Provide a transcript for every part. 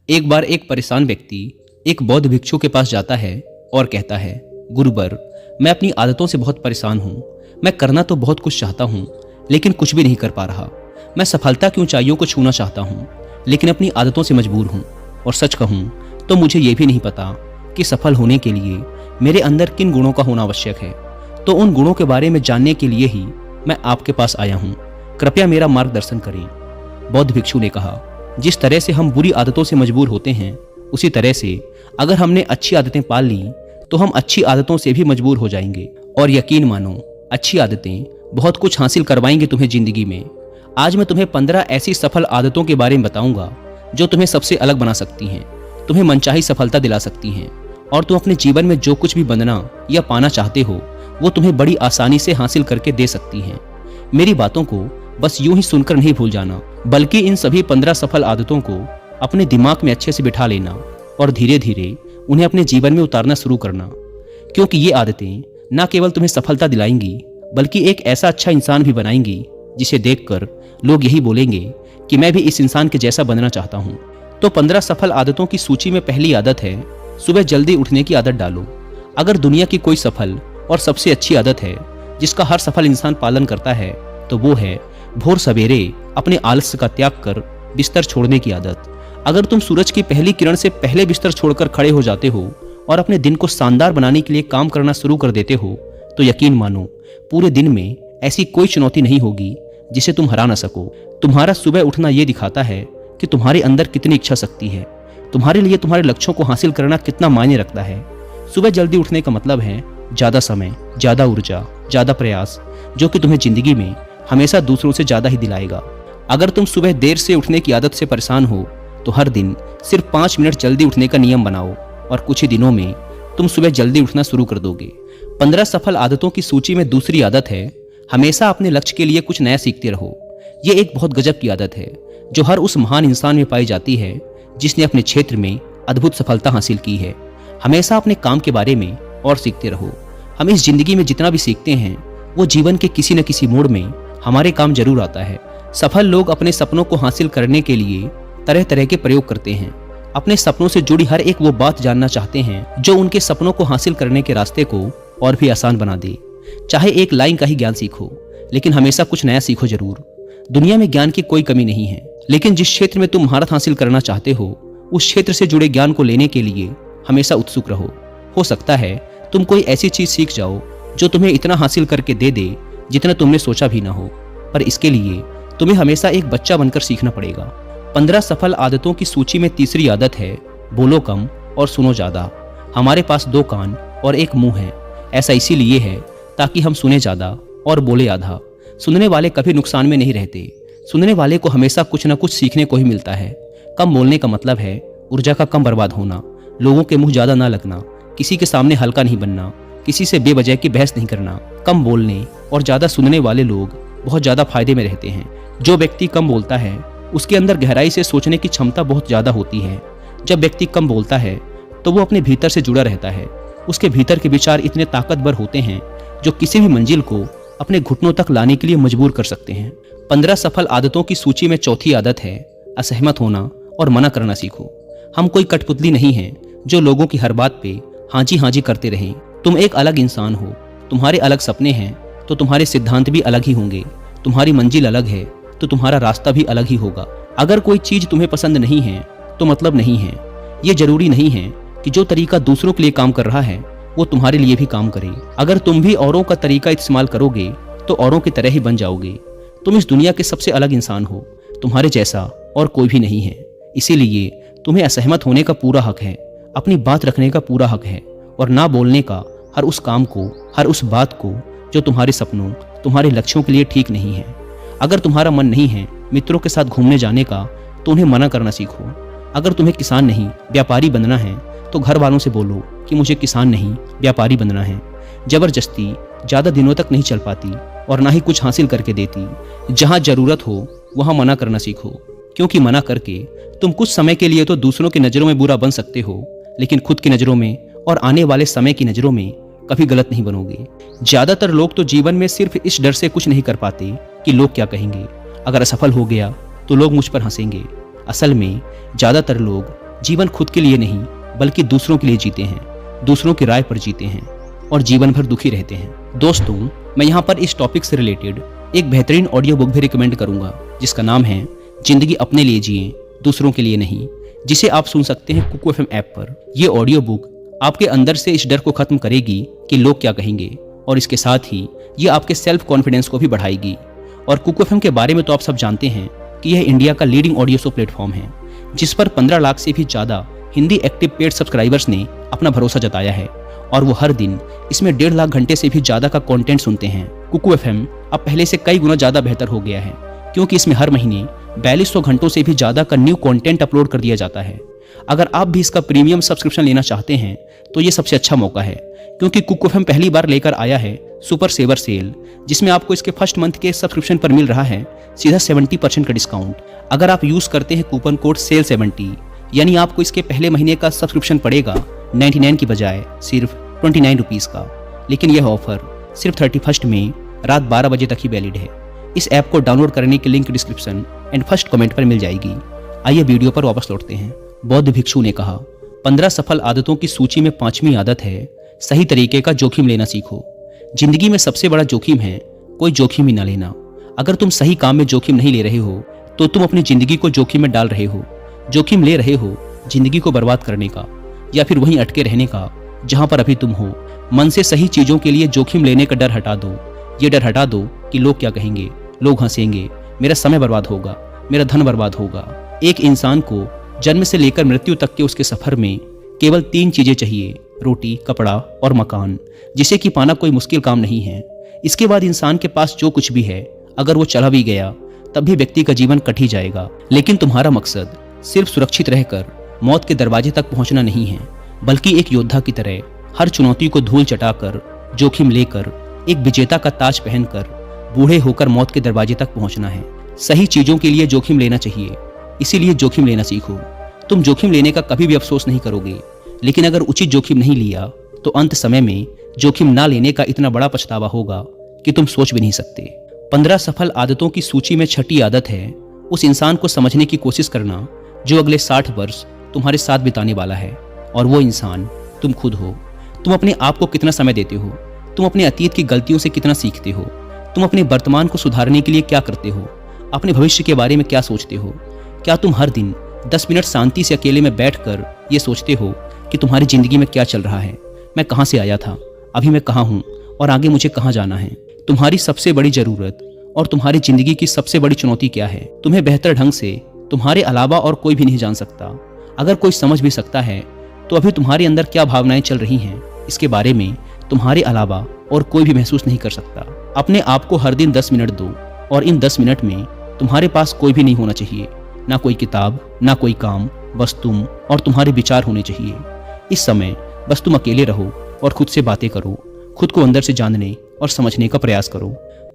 एक बार एक परेशान व्यक्ति एक बौद्ध भिक्षु के पास जाता है और कहता है, गुरुवर, मैं अपनी आदतों से बहुत परेशान हूँ। मैं करना तो बहुत कुछ चाहता हूँ, लेकिन कुछ भी नहीं कर पा रहा। मैं सफलता की ऊंचाइयों को छूना चाहता हूँ, लेकिन अपनी आदतों से मजबूर हूँ। और सच कहूँ तो मुझे ये भी नहीं पता कि सफल होने के लिए मेरे अंदर किन गुणों का होना आवश्यक है। तो उन गुणों के बारे में जानने के लिए ही मैं आपके पास आया हूँ। कृपया मेरा मार्गदर्शन करें। बौद्ध भिक्षु ने कहा, जिस तरह से हम बुरी आदतों से मजबूर होते हैं, उसी तरह से अगर हमने अच्छी आदतें पाल ली तो हम अच्छी आदतों से भी मजबूर हो जाएंगे। और यकीन मानो, अच्छी आदतें बहुत कुछ हासिल करवाएंगे तुम्हें जिंदगी में। आज मैं तुम्हें 15 ऐसी सफल आदतों के बारे में बताऊंगा जो तुम्हें सबसे अलग बना सकती हैं, तुम्हें मनचाही सफलता दिला सकती हैं, और तुम अपने जीवन में जो कुछ भी बनना या पाना चाहते हो वो तुम्हें बड़ी आसानी से हासिल करके दे सकती हैं। मेरी बातों को बस यूं ही सुनकर नहीं भूल जाना, बल्कि इन सभी 15 सफल आदतों को अपने दिमाग में अच्छे से बिठा लेना और धीरे धीरे उन्हें अपने जीवन में उतारना शुरू करना। क्योंकि ये आदतें न केवल तुम्हें सफलता दिलाएंगी, बल्कि एक ऐसा अच्छा इंसान भी बनाएंगी जिसे देखकर लोग यही बोलेंगे कि मैं भी इस इंसान के जैसा बनना चाहता हूँ। तो 15 सफल आदतों की सूची में पहली आदत है, सुबह जल्दी उठने की आदत डालो। अगर दुनिया की कोई सफल और सबसे अच्छी आदत है जिसका हर सफल इंसान पालन करता है, तो वो है भोर सवेरे अपने आलस्य का त्याग कर बिस्तर छोड़ने की आदत। अगर तुम सूरज की पहली किरण से पहले बिस्तर छोड़कर खड़े हो जाते हो और अपने दिन को शानदार बनाने के लिए काम करना शुरू कर देते हो, तो यकीन मानो, पूरे दिन में ऐसी कोई चुनौती नहीं होगी जिसे तुम हरा ना सको। तुम्हारा सुबह उठना ये दिखाता है कि तुम्हारे अंदर कितनी इच्छा शक्ति है, तुम्हारे लिए तुम्हारे लक्ष्यों को हासिल करना कितना मायने रखता है। सुबह जल्दी उठने का मतलब है ज्यादा समय, ज्यादा ऊर्जा, ज्यादा प्रयास, जो कि तुम्हें जिंदगी में हमेशा दूसरों से ज्यादा ही दिलाएगा। अगर तुम सुबह देर से उठने की आदत से परेशान हो तो हर दिन सिर्फ 5 मिनट जल्दी उठने का नियम बनाओ और कुछ ही दिनों में तुम सुबह जल्दी उठना शुरू कर दोगे। 15 सफल आदतों की सूची में दूसरी आदत है, हमेशा अपने लक्ष्य के लिए कुछ नया सीखते रहो। ये एक बहुत गजब की आदत है जो हर उस महान इंसान में पाई जाती है जिसने अपने क्षेत्र में अद्भुत सफलता हासिल की है। हमेशा अपने काम के बारे में और सीखते रहो। हम इस जिंदगी में जितना भी सीखते हैं वो जीवन के किसी न किसी मोड़ में हमारे काम जरूर आता है। सफल लोग अपने सपनों को हासिल करने के लिए तरह तरह के प्रयोग करते हैं। अपने सपनों से जुड़ी हर एक वो बात जानना चाहते हैं जो उनके सपनों को हासिल करने के रास्ते को और भी आसान बना दे। चाहे एक लाइन का ही ज्ञान सीखो, लेकिन हमेशा कुछ नया सीखो जरूर। दुनिया में ज्ञान की कोई कमी नहीं है, लेकिन जिस क्षेत्र में तुम महारत हासिल करना चाहते हो उस क्षेत्र से जुड़े ज्ञान को लेने के लिए हमेशा उत्सुक रहो। हो सकता है तुम कोई ऐसी चीज सीख जाओ जो तुम्हें इतना हासिल करके दे दे जितना तुमने सोचा भी ना हो, पर इसके लिए तुम्हें हमेशा एक बच्चा बनकर सीखना पड़ेगा। 15 सफल आदतों की सूची में तीसरी आदत है, बोलो कम और सुनो ज्यादा। हमारे पास 2 कान और एक मुंह है। ऐसा इसीलिए है ताकि हम सुने ज्यादा और बोले आधा। सुनने वाले कभी नुकसान में नहीं रहते। सुनने वाले को हमेशा कुछ न कुछ सीखने को ही मिलता है। कम बोलने का मतलब है ऊर्जा का कम बर्बाद होना, लोगों के मुंह ज्यादा ना लगना, किसी के सामने हल्का नहीं बनना, किसी से बेवजह की बहस नहीं करना। कम बोलने और ज्यादा सुनने वाले लोग बहुत ज्यादा फायदे में रहते हैं। जो व्यक्ति कम बोलता है उसके अंदर गहराई से सोचने की क्षमता बहुत ज्यादा होती है। जब व्यक्ति कम बोलता है तो वो अपने भीतर से जुड़ा रहता है। उसके भीतर के विचार इतने ताकतवर होते हैं जो किसी भी मंजिल को अपने घुटनों तक लाने के लिए मजबूर कर सकते हैं। 15 सफल आदतों की सूची में चौथी आदत है, असहमत होना और मना करना सीखो। हम कोई कठपुतली नहीं हैं जो लोगों की हर बात पे हाँ जी करते रहें। तुम एक अलग इंसान हो, तुम्हारे अलग सपने हैं तो तुम्हारे सिद्धांत भी अलग ही होंगे। तुम्हारी मंजिल अलग है तो तुम्हारा रास्ता भी अलग ही होगा। अगर कोई चीज तुम्हें पसंद नहीं है तो मतलब नहीं है। ये जरूरी नहीं है कि जो तरीका दूसरों के लिए काम कर रहा है वो तुम्हारे लिए भी काम करे। अगर तुम भी औरों का तरीका इस्तेमाल करोगे तो औरों की तरह ही बन जाओगे। तुम इस दुनिया के सबसे अलग इंसान हो, तुम्हारे जैसा और कोई भी नहीं है। इसीलिए तुम्हें असहमत होने का पूरा हक है, अपनी बात रखने का पूरा हक है और ना बोलने का हर उस काम को, हर उस बात को जो तुम्हारे सपनों, तुम्हारे लक्ष्यों के लिए ठीक नहीं है। अगर तुम्हारा मन नहीं है मित्रों के साथ घूमने जाने का तो उन्हें मना करना सीखो। अगर तुम्हें किसान नहीं व्यापारी बनना है तो घर वालों से बोलो कि मुझे किसान नहीं व्यापारी बनना है। जबरदस्ती ज्यादा दिनों तक नहीं चल पाती और ना ही कुछ हासिल करके देती। जहां जरूरत हो वहां मना करना सीखो, क्योंकि मना करके तुम कुछ समय के लिए तो दूसरों की नजरों में बुरा बन सकते हो, लेकिन खुद की नजरों में और आने वाले समय की नजरों में कभी गलत नहीं बनोगे। ज्यादातर लोग तो जीवन में सिर्फ इस डर से कुछ नहीं कर पाते कि लोग क्या कहेंगे। अगर असफल हो गया तो लोग मुझ पर हंसेंगे। असल में ज्यादातर लोग जीवन खुद के लिए नहीं बल्कि दूसरों के लिए जीते हैं, दूसरों की राय पर जीते हैं और जीवन भर दुखी रहते हैं। दोस्तों, मैं यहाँ पर इस टॉपिक से रिलेटेड एक बेहतरीन ऑडियो बुक भी रिकमेंड करूंगा जिसका नाम है जिंदगी अपने लिए जिए, दूसरों के लिए नहीं, जिसे आप सुन सकते हैं कुकू एफएम ऐप पर। यह ऑडियो बुक आपके अंदर से इस डर को खत्म करेगी कि लोग क्या कहेंगे, और इसके साथ ही ये आपके सेल्फ कॉन्फिडेंस को भी बढ़ाएगी। और कुकू एफएम के बारे में तो आप सब जानते हैं कि यह इंडिया का लीडिंग ऑडियो शो प्लेटफॉर्म है जिस पर 15 लाख से भी ज़्यादा हिंदी एक्टिव पेड सब्सक्राइबर्स ने अपना भरोसा जताया है और वो हर दिन इसमें 1.5 लाख घंटे से भी ज़्यादा का कंटेंट सुनते हैं। कुकू एफएम अब पहले से कई गुना ज़्यादा बेहतर हो गया है क्योंकि इसमें हर महीने 4200 घंटों से भी ज़्यादा का न्यू कंटेंट अपलोड कर दिया जाता है। अगर आप भी इसका प्रीमियम सब्सक्रिप्शन लेना चाहते हैं तो ये सबसे अच्छा मौका है क्योंकि कुकू एफएम पहली बार लेकर आया है सुपर सेवर सेल, जिसमें आपको इसके फर्स्ट मंथ के सब्सक्रिप्शन पर मिल रहा है सीधा 70% का डिस्काउंट। अगर आप यूज़ करते हैं कूपन कोड SALE70, यानी आपको इसके पहले महीने का सब्सक्रिप्शन पड़ेगा 99 की बजाय सिर्फ 29 रुपीज़ का। लेकिन यह ऑफर सिर्फ 31 मई रात 12 बजे तक ही वैलिड है। इस ऐप को डाउनलोड करने की link description and first comment पर मिल जाएगी। आइए वीडियो पर वापस लौटते हैं। बौद्ध भिक्षु ने कहा, 15 सफल आदतों की सूची में 5वीं आदत है सही तरीके का जोखिम लेना सीखो। जिंदगी में सबसे बड़ा जोखिम है कोई जोखिम ही ना लेना। अगर तुम सही काम में जोखिम नहीं ले रहे हो तो तुम अपनी जिंदगी को जोखिम में डाल रहे हो। जोखिम ले रहे हो जिंदगी को बर्बाद करने का या फिर वहीं अटके रहने का जहां पर अभी तुम हो। मन से सही चीजों के लिए जोखिम लेने का डर हटा दो। ये डर हटा दो कि लोग क्या कहेंगे, लोग हंसेंगे, मेरा समय बर्बाद होगा, मेरा धन बर्बाद होगा। एक इंसान को जन्म से लेकर मृत्यु तक के उसके सफर में केवल 3 चीजें चाहिए, रोटी, कपड़ा और मकान, जिसे कि पाना कोई मुश्किल काम नहीं है। इसके बाद इंसान के पास जो कुछ भी है अगर वो चला भी गया तब भी व्यक्ति का जीवन कट ही जाएगा। लेकिन तुम्हारा मकसद सिर्फ सुरक्षित रहकर मौत के दरवाजे तक पहुंचना नहीं है, बल्कि एक योद्धा की तरह हर चुनौती को धूल चटाकर, जोखिम लेकर, एक विजेता का ताज पहनकर बूढ़े होकर मौत के दरवाजे तक पहुंचना है। सही चीजों के लिए जोखिम लेना चाहिए, इसीलिए जोखिम लेना सीखो। तुम जोखिम लेने का कभी भी अफसोस नहीं करोगे, लेकिन अगर उचित जोखिम नहीं लिया तो अंत समय में जोखिम ना लेने का इतना बड़ा पछतावा होगा कि तुम सोच भी नहीं सकते। 15 सफल आदतों की सूची में 6ठी आदत है उस इंसान को समझने की कोशिश करना जो अगले 60 वर्ष तुम्हारे साथ बिताने वाला है, और वो इंसान तुम खुद हो। तुम अपने आप को कितना समय देते हो, तुम अपने अतीत की गलतियों से कितना सीखते हो, तुम अपने वर्तमान को सुधारने के लिए क्या करते हो, अपने भविष्य के बारे में क्या सोचते हो। क्या तुम हर दिन 10 मिनट शांति से अकेले में बैठकर ये सोचते हो कि तुम्हारी जिंदगी में क्या चल रहा है, मैं कहाँ से आया था, अभी मैं कहाँ हूँ और आगे मुझे कहाँ जाना है। तुम्हारी सबसे बड़ी जरूरत और तुम्हारी जिंदगी की सबसे बड़ी चुनौती क्या है, तुम्हें बेहतर ढंग से तुम्हारे अलावा और कोई भी नहीं जान सकता। अगर कोई समझ भी सकता है तो अभी तुम्हारे अंदर क्या भावनाएं चल रही हैं इसके बारे में तुम्हारे अलावा और कोई भी महसूस नहीं कर सकता। अपने आप को हर दिन 10 मिनट दो और इन 10 मिनट में तुम्हारे पास कोई भी नहीं होना चाहिए, ना कोई किताब, ना कोई काम, बस तुम और तुम्हारे विचार होने चाहिए। इस समय बस तुम अकेले रहो और खुद से बातें करो, खुद को अंदर से जानने और समझने का प्रयास करो।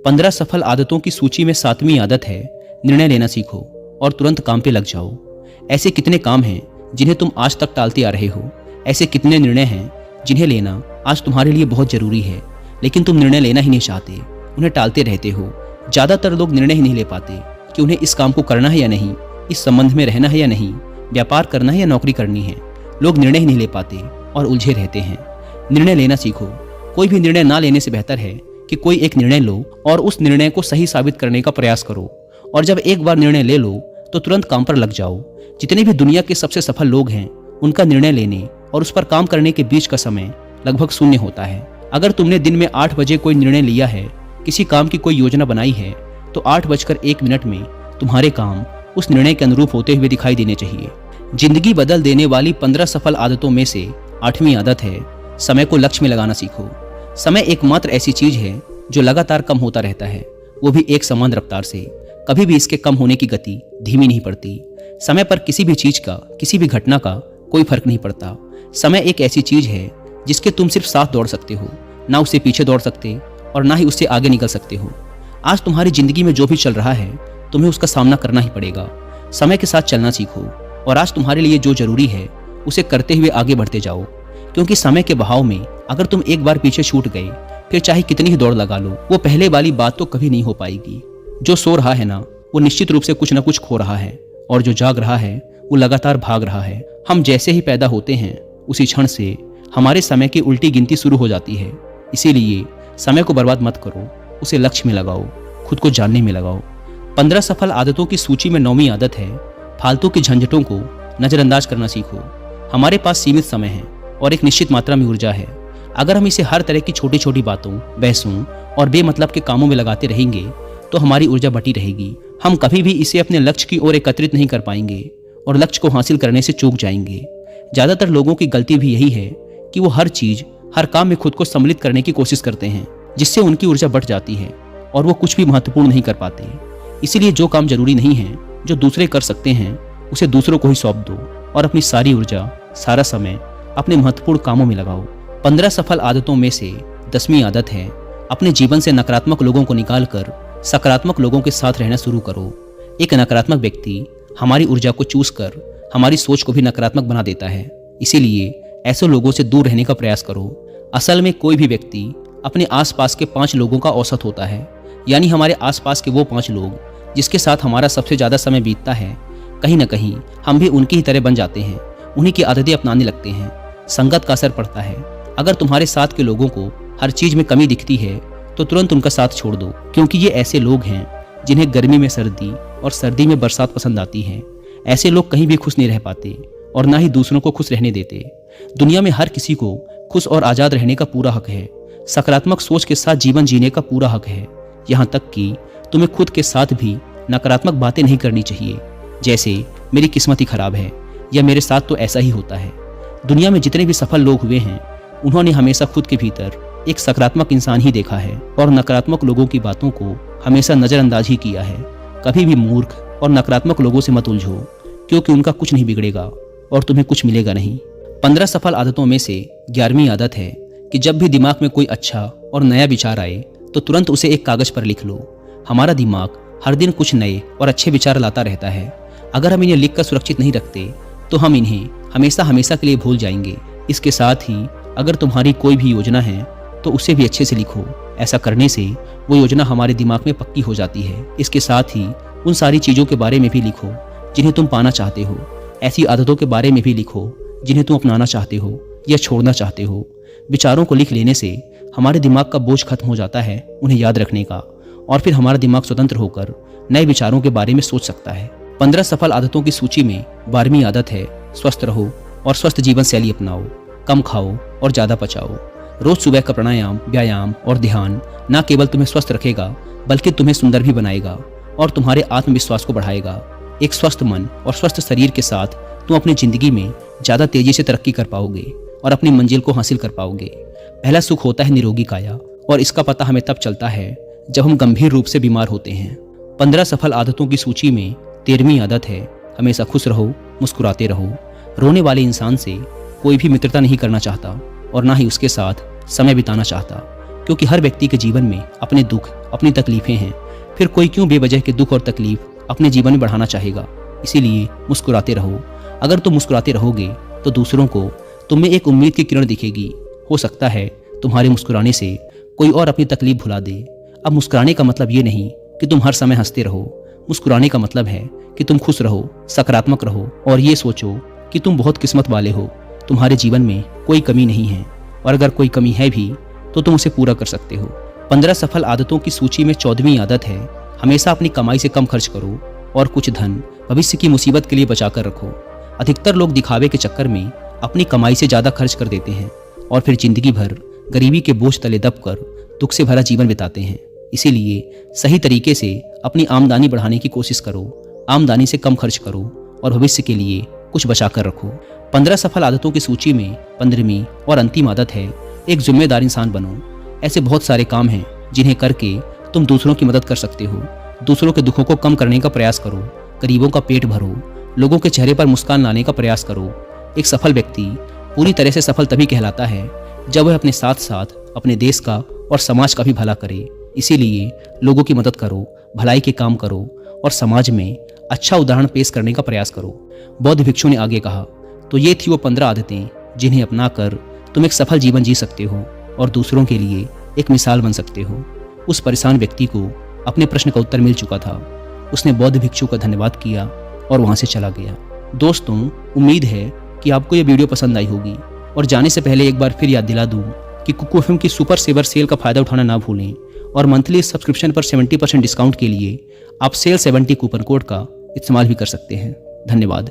15 सफल आदतों की सूची में 7वीं आदत है निर्णय लेना सीखो और तुरंत काम पे लग जाओ। ऐसे कितने काम हैं जिन्हें तुम आज तक टालते आ रहे हो, ऐसे कितने निर्णय हैं जिन्हें लेना आज तुम्हारे लिए बहुत जरूरी है, लेकिन तुम निर्णय लेना ही नहीं चाहते, उन्हें टालते रहते हो। ज़्यादातर लोग निर्णय ही नहीं ले पाते कि उन्हें इस काम को करना है या नहीं, इस संबंध में रहना है या नहीं, व्यापार करना है या नौकरी करनी है। लोग निर्णय ही नहीं ले पाते और उलझे रहते हैं। निर्णय लेना सीखो। कोई भी निर्णय ना लेने से बेहतर है कि कोई एक निर्णय लो और उस निर्णय को सही साबित करने का प्रयास करो, और जब एक बार निर्णय ले लो तो तुरंत काम पर लग जाओ। जितने भी दुनिया के सबसे सफल लोग हैं उनका निर्णय लेने और उस पर काम करने के बीच का समय लगभग 0 होता है। अगर तुमने दिन में 8 बजे कोई निर्णय लिया है, किसी काम की कोई योजना बनाई है, तो 8:01 में तुम्हारे काम उस निर्णय के अनुरूप होते हुए दिखाई देने चाहिए। जिंदगी बदल देने वाली 15 सफल आदतों में से 8वीं आदत है समय को लक्ष्य में लगाना सीखो। समय एकमात्र ऐसी चीज है जो लगातार कम होता रहता है, वो भी एक समान रफ्तार से। कभी भी इसके कम होने की गति धीमी नहीं पड़ती। समय पर किसी भी चीज का, किसी भी घटना का कोई फर्क नहीं पड़ता। समय एक ऐसी चीज है जिसके तुम सिर्फ साथ दौड़ सकते हो, ना उससे पीछे दौड़ सकते और ना ही उससे आगे निकल सकते हो। आज तुम्हारी जिंदगी में जो भी चल रहा है तुम्हें उसका सामना करना ही पड़ेगा। समय के साथ चलना सीखो और आज तुम्हारे लिए जो जरूरी है उसे करते हुए आगे बढ़ते जाओ, क्योंकि समय के बहाव में अगर तुम एक बार पीछे छूट गए फिर चाहे कितनी ही दौड़ लगा लो, वो पहले वाली बात तो कभी नहीं हो पाएगी। जो सो रहा है ना, वो निश्चित रूप से कुछ ना कुछ खो रहा है, और जो जाग रहा है वो लगातार भाग रहा है। हम जैसे ही पैदा होते हैं उसी क्षण से हमारे समय की उल्टी गिनती शुरू हो जाती है। इसीलिए समय को बर्बाद मत करो, उसे लक्ष्य में लगाओ, खुद को जानने में लगाओ। 15 सफल आदतों की सूची में 9वीं आदत है, फालतू की झंझटों को नजरअंदाज करना सीखो। हमारे पास सीमित समय है और एक निश्चित मात्रा में ऊर्जा है। अगर हम इसे हर तरह की छोटी छोटी बातों, बहसों और बेमतलब के कामों में लगाते रहेंगे तो हमारी ऊर्जा बटी रहेगी। हम कभी भी इसे अपने लक्ष्य की ओर एकत्रित नहीं कर पाएंगे और लक्ष्य को हासिल करने से चूक जाएंगे। ज्यादातर लोगों की गलती भी यही है कि वो हर चीज, हर काम में खुद को सम्मिलित करने की कोशिश करते हैं, जिससे उनकी ऊर्जा बढ़ जाती है और वो कुछ भी महत्वपूर्ण नहीं कर पाते। इसीलिए जो काम जरूरी नहीं है, जो दूसरे कर सकते हैं, उसे दूसरों को ही सौंप दो और अपनी सारी ऊर्जा, सारा समय अपने महत्वपूर्ण कामों में लगाओ। 15 सफल आदतों में से 10वीं आदत है, अपने जीवन से नकारात्मक लोगों को निकालकर सकारात्मक लोगों के साथ रहना शुरू करो। एक नकारात्मक व्यक्ति हमारी ऊर्जा को चूस कर हमारी सोच को भी नकारात्मक बना देता है। इसीलिए ऐसे लोगों से दूर रहने का प्रयास करो। असल में कोई भी व्यक्ति अपने आसपास के 5 लोगों का औसत होता है, यानी हमारे आसपास के वो 5 लोग जिसके साथ हमारा सबसे ज़्यादा समय बीतता है, कहीं ना कहीं हम भी उनकी ही तरह बन जाते हैं, उन्हीं की आदतें अपनाने लगते हैं। संगत का असर पड़ता है। अगर तुम्हारे साथ के लोगों को हर चीज़ में कमी दिखती है तो तुरंत उनका साथ छोड़ दो, क्योंकि ये ऐसे लोग हैं जिन्हें गर्मी में सर्दी और सर्दी में बरसात पसंद आती है। ऐसे लोग कहीं भी खुश नहीं रह पाते और ना ही दूसरों को खुश रहने देते। दुनिया में हर किसी को खुश और आज़ाद रहने का पूरा हक है। सकारात्मक सोच के साथ जीवन जीने का पूरा हक है। यहाँ तक कि तुम्हें खुद के साथ भी नकारात्मक बातें नहीं करनी चाहिए, जैसे मेरी किस्मत ही खराब है या मेरे साथ तो ऐसा ही होता है। दुनिया में जितने भी सफल लोग हुए हैं, उन्होंने हमेशा खुद के भीतर एक सकारात्मक इंसान ही देखा है और नकारात्मक लोगों की बातों को हमेशा नज़रअंदाज ही किया है। कभी भी मूर्ख और नकारात्मक लोगों से मत उलझो, क्योंकि उनका कुछ नहीं बिगड़ेगा और तुम्हें कुछ मिलेगा नहीं। 15 सफल आदतों में से 11वीं आदत है कि जब भी दिमाग में कोई अच्छा और नया विचार आए तो तुरंत उसे एक कागज पर लिख लो। हमारा दिमाग हर दिन कुछ नए और अच्छे विचार लाता रहता है। अगर हम इन्हें लिखकर सुरक्षित नहीं रखते तो हम इन्हें हमेशा हमेशा के लिए भूल जाएंगे। इसके साथ ही अगर तुम्हारी कोई भी योजना है तो उसे भी अच्छे से लिखो। ऐसा करने से वो योजना हमारे दिमाग में पक्की हो जाती है। इसके साथ ही उन सारी चीज़ों के बारे में भी लिखो जिन्हें तुम पाना चाहते हो। ऐसी आदतों के बारे में भी लिखो जिन्हें तुम अपनाना चाहते हो या छोड़ना चाहते हो। विचारों को लिख लेने से हमारे दिमाग का बोझ खत्म हो जाता है उन्हें याद रखने का, और फिर हमारा दिमाग स्वतंत्र होकर नए विचारों के बारे में सोच सकता है। 15 सफल आदतों की सूची में 12वीं आदत है, स्वस्थ रहो और स्वस्थ जीवन शैली अपनाओ। कम खाओ और ज़्यादा पचाओ। रोज सुबह का प्राणायाम, व्यायाम और ध्यान न केवल तुम्हें स्वस्थ रखेगा बल्कि तुम्हें सुंदर भी बनाएगा और तुम्हारे आत्मविश्वास को बढ़ाएगा। एक स्वस्थ मन और स्वस्थ शरीर के साथ तुम अपनी जिंदगी में ज़्यादा तेजी से तरक्की कर पाओगे और अपनी मंजिल को हासिल कर पाओगे। पहला सुख होता है निरोगी काया, और इसका पता हमें तब चलता है जब हम गंभीर रूप से बीमार होते हैं। 15 सफल आदतों की सूची में 13वीं आदत है, हमेशा खुश रहो, मुस्कुराते रहो। रोने वाले इंसान से कोई भी मित्रता नहीं करना चाहता और ना ही उसके साथ समय बिताना चाहता, क्योंकि हर व्यक्ति के जीवन में अपने दुख, अपनी तकलीफें हैं। फिर कोई क्यों बेवजह के दुख और तकलीफ अपने जीवन में बढ़ाना चाहेगा। इसीलिए मुस्कुराते रहो। अगर तुम मुस्कुराते रहोगे तो दूसरों को तुम में एक उम्मीद की किरण दिखेगी। हो सकता है तुम्हारे मुस्कुराने से कोई और अपनी तकलीफ भुला दे। अब मुस्कुराने का मतलब ये नहीं कि तुम हर समय हंसते रहो। मुस्कुराने का मतलब है कि तुम खुश रहो, सकारात्मक रहो और ये सोचो कि तुम बहुत किस्मत वाले हो। तुम्हारे जीवन में कोई कमी नहीं है, और अगर कोई कमी है भी तो तुम उसे पूरा कर सकते हो। 15 सफल आदतों की सूची में 14वीं आदत है, हमेशा अपनी कमाई से कम खर्च करो और कुछ धन भविष्य की मुसीबत के लिए बचा कर रखो। अधिकतर लोग दिखावे के चक्कर में अपनी कमाई से ज़्यादा खर्च कर देते हैं और फिर जिंदगी भर गरीबी के बोझ तले दबकर दुख से भरा जीवन बिताते हैं। इसीलिए सही तरीके से अपनी आमदनी बढ़ाने की कोशिश करो। आमदनी से कम खर्च करो और भविष्य के लिए कुछ बचा कर रखो। 15 सफल आदतों की सूची में 15वीं और अंतिम आदत है, एक जिम्मेदार इंसान बनो। ऐसे बहुत सारे काम हैं जिन्हें करके तुम दूसरों की मदद कर सकते हो। दूसरों के दुखों को कम करने का प्रयास करो, गरीबों का पेट भरो, लोगों के चेहरे पर मुस्कान लाने का प्रयास करो। एक सफल व्यक्ति पूरी तरह से सफल तभी कहलाता है जब वह अपने साथ साथ अपने देश का और समाज का भी भला करे। इसीलिए लोगों की मदद करो, भलाई के काम करो और समाज में अच्छा उदाहरण पेश करने का प्रयास करो। बौद्ध भिक्षु ने आगे कहा, तो ये थी वो 15 आदतें जिन्हें अपनाकर तुम एक सफल जीवन जी सकते हो और दूसरों के लिए एक मिसाल बन सकते हो। उस परेशान व्यक्ति को अपने प्रश्न का उत्तर मिल चुका था। उसने बौद्ध भिक्षु का धन्यवाद किया और वहां से चला गया। दोस्तों, उम्मीद है कि आपको ये वीडियो पसंद आई होगी। और जाने से पहले एक बार फिर याद दिला दूँ कि कुकू एफएम की सुपर सेवर सेल का फ़ायदा उठाना ना भूलें और मंथली सब्सक्रिप्शन पर 70% डिस्काउंट के लिए आप सेल 70 कूपन कोड का इस्तेमाल भी कर सकते हैं। धन्यवाद।